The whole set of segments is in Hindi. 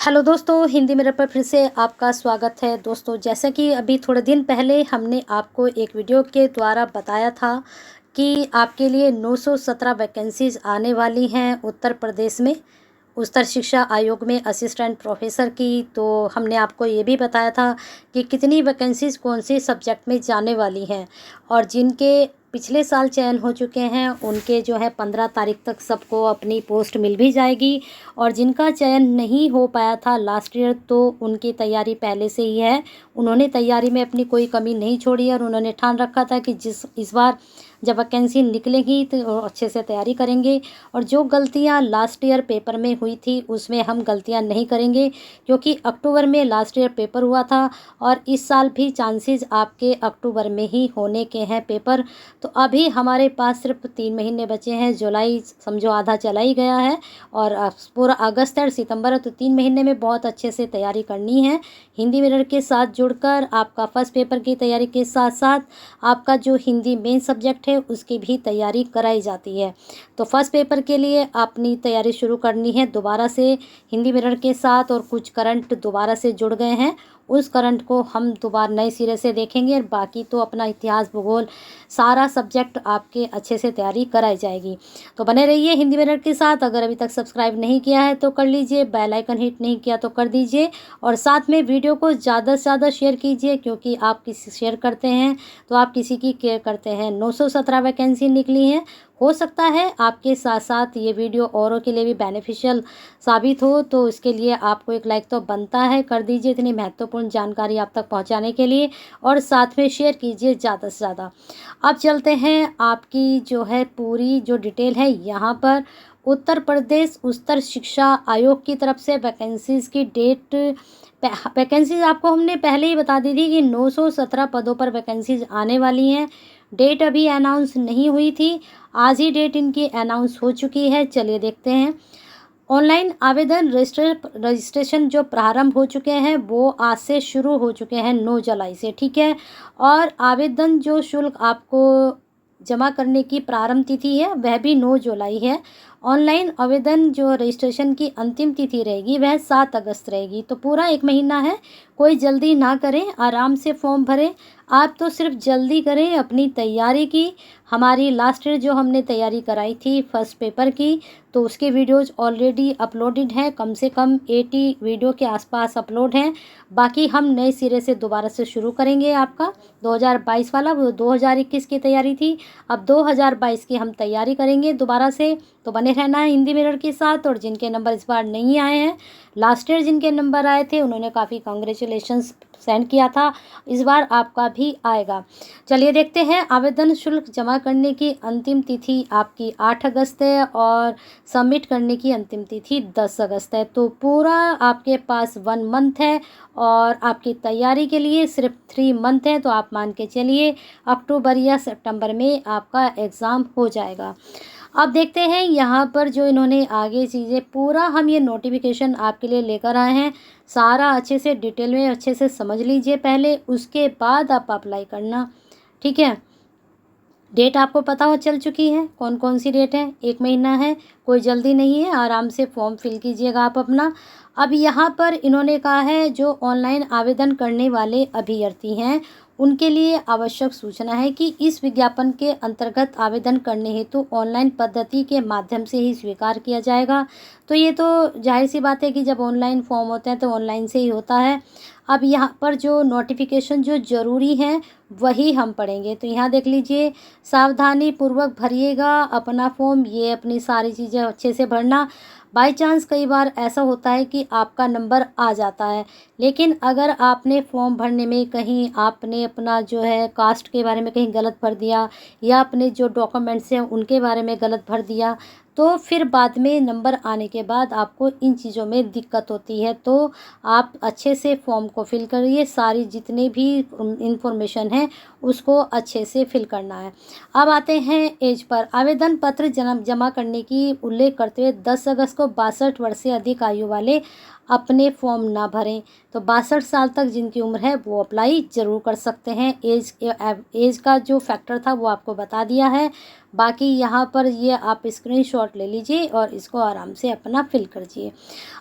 हेलो दोस्तों, हिंदी मिरर पर फिर से आपका स्वागत है। दोस्तों, जैसा कि अभी थोड़े दिन पहले हमने आपको एक वीडियो के द्वारा बताया था कि आपके लिए 917 वैकेंसीज़ आने वाली हैं उत्तर प्रदेश में, उच्चतर शिक्षा आयोग में असिस्टेंट प्रोफेसर की। तो हमने आपको ये भी बताया था कि कितनी वैकेंसीज़ कौन से सब्जेक्ट में जाने वाली हैं, और जिनके पिछले साल चयन हो चुके हैं उनके जो है 15 तारीख तक सबको अपनी पोस्ट मिल भी जाएगी, और जिनका चयन नहीं हो पाया था लास्ट ईयर तो उनकी तैयारी पहले से ही है। उन्होंने तैयारी में अपनी कोई कमी नहीं छोड़ी और उन्होंने ठान रखा था कि इस बार जब वैकेंसी निकलेगी तो अच्छे से तैयारी करेंगे, और जो गलतियां लास्ट ईयर पेपर में हुई थी उसमें हम गलतियां नहीं करेंगे, क्योंकि अक्टूबर में लास्ट ईयर पेपर हुआ था और इस साल भी चांसेस आपके अक्टूबर में ही होने के हैं पेपर। तो अभी हमारे पास सिर्फ 3 महीने बचे हैं, जुलाई समझो आधा चला ही गया है और पूरा अगस्त और सितंबर है, तो 3 महीने में बहुत अच्छे से तैयारी करनी है। हिंदी मिरर के साथ जुड़कर आपका फर्स्ट पेपर की तैयारी के साथ साथ आपका जो हिंदी मेन सब्जेक्ट है उसकी भी तैयारी कराई जाती है। तो फर्स्ट पेपर के लिए अपनी तैयारी शुरू करनी है दोबारा से हिंदी मिरर के साथ, और कुछ करंट दोबारा से जुड़ गए हैं, उस करंट को हम दोबारा नए सिरे से देखेंगे, और बाकी तो अपना इतिहास भूगोल सारा सब्जेक्ट आपके अच्छे से तैयारी कराई जाएगी। तो बने रहिए हिंदी मिरर के साथ। अगर अभी तक सब्सक्राइब नहीं किया है तो कर लीजिए, बेल आइकन हिट नहीं किया तो कर दीजिए, और साथ में वीडियो को ज़्यादा से ज़्यादा शेयर कीजिए, क्योंकि आप किसी शेयर करते हैं तो आप किसी की केयर करते हैं। 917 वैकेंसी निकली हैं, हो सकता है आपके साथ साथ ये वीडियो औरों के लिए भी बेनिफिशियल साबित हो, तो इसके लिए आपको एक लाइक तो बनता है, कर दीजिए इतनी महत्वपूर्ण जानकारी आप तक पहुंचाने के लिए, और साथ में शेयर कीजिए ज़्यादा से ज़्यादा। अब चलते हैं आपकी जो है पूरी जो डिटेल है यहाँ पर। उत्तर प्रदेश उच्चतर शिक्षा आयोग की तरफ से वैकेंसीज़ की डेट, वैकेंसीज आपको हमने पहले ही बता दी थी कि 917 पदों पर वैकेंसीज आने वाली हैं। डेट अभी अनाउंस नहीं हुई थी, आज ही डेट इनकी अनाउंस हो चुकी है। चलिए देखते हैं। ऑनलाइन आवेदन रजिस्ट्रेशन जो प्रारंभ हो चुके हैं वो आज से शुरू हो चुके हैं, 9 जुलाई से, ठीक है। और आवेदन जो शुल्क आपको जमा करने की प्रारंभ तिथि है वह भी 9 जुलाई है। ऑनलाइन आवेदन जो रजिस्ट्रेशन की अंतिम तिथि रहेगी वह 7 अगस्त रहेगी। तो पूरा 1 महीना है, कोई जल्दी ना करें, आराम से फॉर्म भरें। आप तो सिर्फ जल्दी करें अपनी तैयारी की। हमारी लास्ट ईयर जो हमने तैयारी कराई थी फर्स्ट पेपर की, तो उसके वीडियोज़ ऑलरेडी अपलोडेड हैं, कम से कम 80 वीडियो के आसपास अपलोड हैं। बाकी हम नए सिरे से दोबारा से शुरू करेंगे आपका 2022 वाला, वो 2021 की तैयारी थी, अब 2022 की हम तैयारी करेंगे दोबारा से। तो बने रहना है हिंदी मिरर के साथ। और जिनके नंबर इस बार नहीं आए हैं, लास्ट ईयर जिनके नंबर आए थे उन्होंने काफ़ी कांग्रेचुलेशंस सेंड किया था, इस बार आपका भी आएगा। चलिए देखते हैं। आवेदन शुल्क जमा करने की अंतिम तिथि आपकी 8 अगस्त है और सबमिट करने की अंतिम तिथि 10 अगस्त है। तो पूरा आपके पास 1 मंथ है, और आपकी तैयारी के लिए सिर्फ 3 मंथ है। तो आप मान के चलिए अक्टूबर या सितंबर में आपका एग्ज़ाम हो जाएगा। अब देखते हैं यहाँ पर जो इन्होंने आगे चीज़ें, पूरा हम ये नोटिफिकेशन आपके लिए लेकर आए हैं, सारा अच्छे से डिटेल में अच्छे से समझ लीजिए पहले, उसके बाद आप अप्लाई करना, ठीक है। डेट आपको पता हो चल चुकी है, कौन कौन सी डेट है, 1 महीना है, कोई जल्दी नहीं है, आराम से फॉर्म फिल कीजिएगा आप अपना। अब यहाँ पर इन्होंने कहा है जो ऑनलाइन आवेदन करने वाले अभ्यर्थी हैं उनके लिए आवश्यक सूचना है कि इस विज्ञापन के अंतर्गत आवेदन करने हेतु ऑनलाइन पद्धति के माध्यम से ही स्वीकार किया जाएगा। तो ये तो जाहिर सी बात है कि जब ऑनलाइन फॉर्म होते हैं तो ऑनलाइन से ही होता है। अब यहाँ पर जो नोटिफिकेशन जो ज़रूरी हैं वही हम पढ़ेंगे। तो यहाँ देख लीजिए, सावधानी पूर्वक भरिएगा अपना फॉर्म, ये अपनी सारी चीज़ें अच्छे से भरना। बाय चांस कई बार ऐसा होता है कि आपका नंबर आ जाता है, लेकिन अगर आपने फॉर्म भरने में कहीं आपने अपना जो है कास्ट के बारे में कहीं गलत भर दिया, या अपने जो डॉक्यूमेंट्स हैं उनके बारे में गलत भर दिया, तो फिर बाद में नंबर आने के बाद आपको इन चीज़ों में दिक्कत होती है। तो आप अच्छे से फॉर्म को फिल करिए, सारी जितने भी इंफॉर्मेशन है उसको अच्छे से फिल करना है। अब आते हैं एज पर। आवेदन पत्र जमा करने की उल्लेख करते हुए 10 अगस्त को 62 वर्ष से अधिक आयु वाले अपने फॉर्म ना भरें। तो 62 साल तक जिनकी उम्र है वो अप्लाई ज़रूर कर सकते हैं। एज का जो फैक्टर था वो आपको बता दिया है। बाकी यहाँ पर ये आप स्क्रीनशॉट ले लीजिए और इसको आराम से अपना फिल करिए।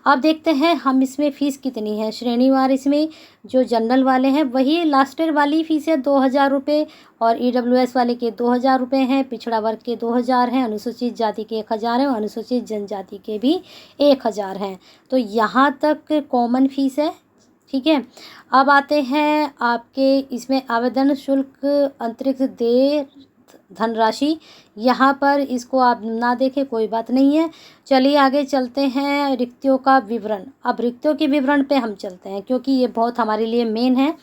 अब देखते हैं हम इसमें फ़ीस कितनी है। श्रेणीवार इसमें जो जनरल वाले हैं वही लास्ट ईयर वाली फ़ीस है 2000 रुपये, और EWS वाले के 2000 रुपये हैं, पिछड़ा वर्ग के 2000 हैं, अनुसूचित जाति के 1000 हैं और अनुसूचित जनजाति के भी 1000 हैं। तो यहाँ तक कॉमन फ़ीस है, ठीक है। अब आते हैं आपके इसमें आवेदन शुल्क अतिरिक्त देय धनराशि, यहाँ पर इसको आप ना देखें कोई बात नहीं है। चलिए आगे चलते हैं रिक्तियों का विवरण। अब रिक्तियों के विवरण पे हम चलते हैं क्योंकि ये बहुत हमारे लिए मेन है।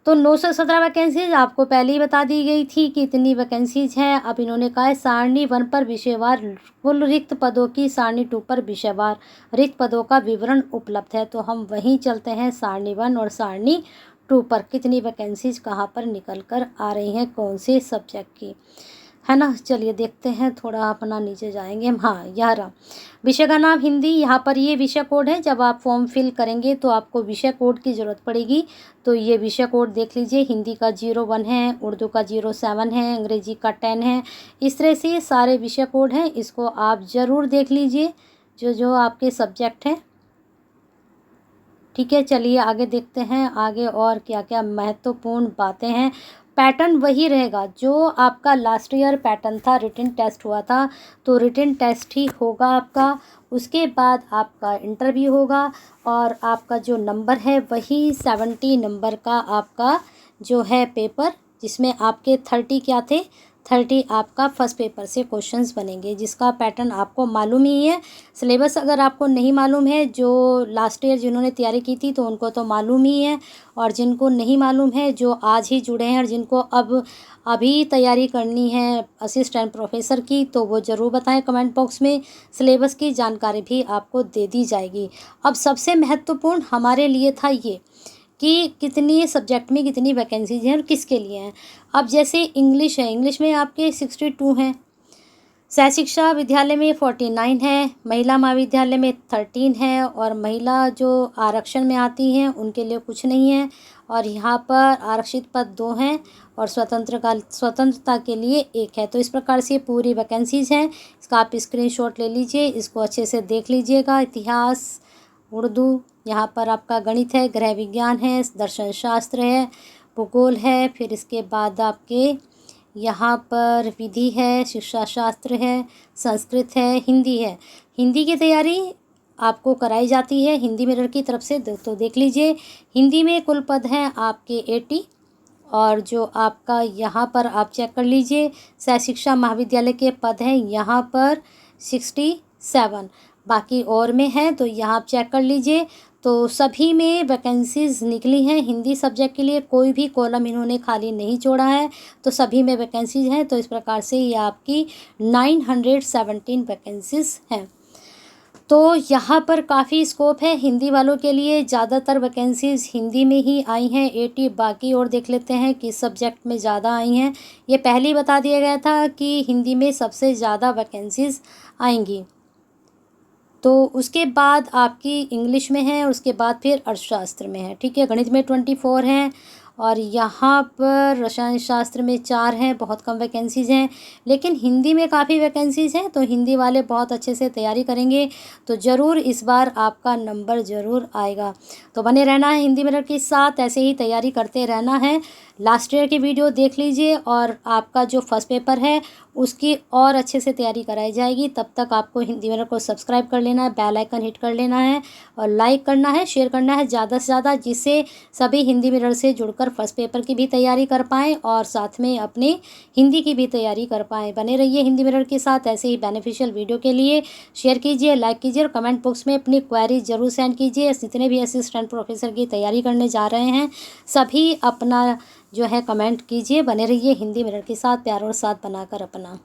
तो 917 वैकेंसीज आपको पहले ही बता दी गई थी कि इतनी वैकेंसीज हैं। अब इन्होंने कहा है सारणी 1 पर विषयवार कुल रिक्त पदों की सारणी 2 पर विषयवार रिक्त पदों का विवरण उपलब्ध है। तो हम वहीं चलते हैं सारणी 1 और सारणी 2 पर कितनी वैकेंसीज कहाँ पर निकल कर आ रही हैं, कौन से सब्जेक्ट की, है ना। चलिए देखते हैं, थोड़ा अपना नीचे जाएंगे हम। हाँ, यह रहा विषय का नाम हिंदी। यहाँ पर ये विषय कोड है। जब आप फॉर्म फिल करेंगे तो आपको विषय कोड की ज़रूरत पड़ेगी। तो ये विषय कोड देख लीजिए, हिंदी का 01 है, उर्दू का 07 है, अंग्रेजी का 10 है। इस तरह से सारे विषय कोड हैं, इसको आप ज़रूर देख लीजिए जो जो आपके सब्जेक्ट हैं, ठीक है। चलिए आगे देखते हैं आगे और क्या क्या महत्वपूर्ण बातें हैं। पैटर्न वही रहेगा जो आपका लास्ट ईयर पैटर्न था, रिटन टेस्ट हुआ था तो रिटन टेस्ट ही होगा आपका। उसके बाद आपका इंटरव्यू होगा और आपका जो नंबर है वही 70 नंबर का आपका जो है पेपर, जिसमें आपके 30 क्या थे, 30 आपका फर्स्ट पेपर से क्वेश्चंस बनेंगे, जिसका पैटर्न आपको मालूम ही है। सिलेबस अगर आपको नहीं मालूम है, जो लास्ट ईयर जिन्होंने तैयारी की थी तो उनको तो मालूम ही है, और जिनको नहीं मालूम है, जो आज ही जुड़े हैं और जिनको अब अभी तैयारी करनी है असिस्टेंट प्रोफेसर की, तो वो ज़रूर बताएं कमेंट बॉक्स में। सिलेबस की जानकारी भी आपको दे दी जाएगी। अब सबसे महत्वपूर्ण हमारे लिए था ये कि कितनी सब्जेक्ट में कितनी वैकेंसीज हैं और किसके लिए हैं। अब जैसे इंग्लिश है, इंग्लिश में आपके 62 हैं, सह शिक्षा विद्यालय में 49 है, महिला महाविद्यालय में 13 है, और महिला जो आरक्षण में आती हैं उनके लिए कुछ नहीं है, और यहाँ पर आरक्षित पद 2 हैं और स्वतंत्रता के लिए 1 है। तो इस प्रकार से पूरी वैकेंसीज हैं। इसका आप स्क्रीनशॉट ले लीजिए, इसको अच्छे से देख लीजिएगा। इतिहास, उर्दू, यहाँ पर आपका गणित है, गृह विज्ञान है, दर्शन शास्त्र है, भूगोल है, फिर इसके बाद आपके यहाँ पर विधि है, शिक्षा शास्त्र है, संस्कृत है, हिंदी है। हिंदी की तैयारी आपको कराई जाती है हिंदी मिरर की तरफ से, तो देख लीजिए। हिंदी में कुल पद हैं आपके 80, और जो आपका यहाँ पर आप चेक कर लीजिए सह शिक्षा महाविद्यालय के पद हैं यहाँ पर 67, बाकी और में है तो यहाँ आप चेक कर लीजिए। तो सभी में वैकेंसीज निकली हैं। हिंदी सब्जेक्ट के लिए कोई भी कॉलम इन्होंने खाली नहीं छोड़ा है, तो सभी में वैकेंसीज हैं। तो इस प्रकार से ये आपकी 917 वैकेंसीज हैं। तो यहाँ पर काफ़ी स्कोप है हिंदी वालों के लिए। ज़्यादातर वैकेंसीज हिंदी में ही आई हैं 80, बाकी और देख लेते हैं किस सब्जेक्ट में ज़्यादा आई हैं। ये पहले ही बता दिया गया था कि हिंदी में सबसे ज़्यादा वैकेंसीज आएंगी, तो उसके बाद आपकी इंग्लिश में है, उसके बाद फिर अर्थशास्त्र में है, ठीक है। गणित में 24 हैं, और यहाँ पर रसायन शास्त्र में 4 हैं, बहुत कम वैकेंसीज हैं। लेकिन हिंदी में काफ़ी वैकेंसीज हैं, तो हिंदी वाले बहुत अच्छे से तैयारी करेंगे तो ज़रूर इस बार आपका नंबर ज़रूर आएगा। तो बने रहना है हिंदी मिरर के साथ, ऐसे ही तैयारी करते रहना है। लास्ट ईयर की वीडियो देख लीजिए, और आपका जो फर्स्ट पेपर है उसकी और अच्छे से तैयारी कराई जाएगी। तब तक आपको हिंदी मिरर को सब्सक्राइब कर लेना है, बेल आइकन हिट कर लेना है, और लाइक करना है, शेयर करना है ज़्यादा से ज़्यादा, जिससे सभी हिंदी मिरर से जुड़कर फर्स्ट पेपर की भी तैयारी कर पाएँ और साथ में अपने हिंदी की भी तैयारी कर पाएँ। बने रहिए हिंदी मिरर के साथ। ऐसे ही बेनिफिशियल वीडियो के लिए शेयर कीजिए, लाइक कीजिए, और कमेंट बॉक्स में अपनी क्वेरी ज़रूर सेंड कीजिए। जितने भी असिस्टेंट प्रोफेसर की तैयारी करने जा रहे हैं सभी अपना जो है कमेंट कीजिए। बने रहिए हिंदी मिरर के साथ, प्यार और साथ बनाकर अपना।